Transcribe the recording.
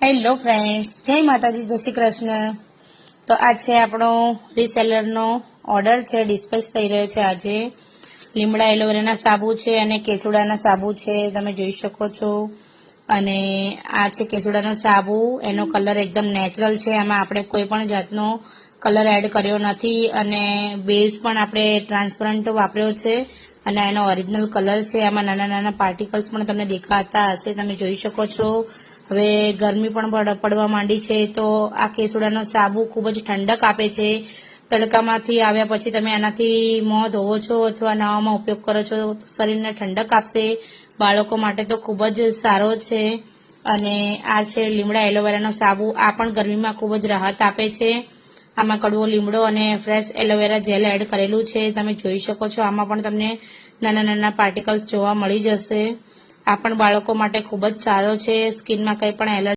Hello friends, જય માતાજી, જય શ્રી કૃષ્ણ। તો આ છે આપણો રીસેલરનો ઓર્ડર છે, ડિસ્પેચ થઈ રહ્યો છે। આજે લીમડા એલોવેરાના સાબુ છે અને કેસુડાના સાબુ છે, તમે જોઈ શકો છો। અને આ છે કેસુડાનો સાબુ, એનો કલર એકદમ નેચરલ છે, આમાં આપણે કોઈ પણ જાતનો કલર એડ કર્યો નથી અને બેઝ પણ આપણે ટ્રાન્સપરન્ટ વાપર્યો છે અને એનો ઓરિજિનલ કલર છે। આમાં નાના નાના પાર્ટિકલ્સ પણ તમને દેખાતા હશે, તમે જોઈ શકો છો। હવે ગરમી પણ પડવા માંડી છે, તો આ કેસુડાનો સાબુ ખૂબ જ ઠંડક આપે છે। તડકામાંથી આવ્યા પછી તમે આનાથી મોં ધોવો છો અથવા નવામાં ઉપયોગ કરો છો, શરીરને ઠંડક આપશે। બાળકો માટે તો ખૂબ જ સારો છે। અને આ છે લીમડા એલોવેરાનો સાબુ, આ પણ ગરમીમાં ખૂબ જ રાહત આપે છે। આમાં કડવો લીમડો અને ફ્રેશ એલોવેરા જેલ એડ કરેલું છે, તમે જોઈ શકો છો। આમાં પણ તમને નાના નાના પાર્ટિકલ્સ જોવા મળી જશે। આ પણ બાળકો માટે ખૂબ જ સારો છે, સ્કિનમાં કંઈ પણ એલર્જી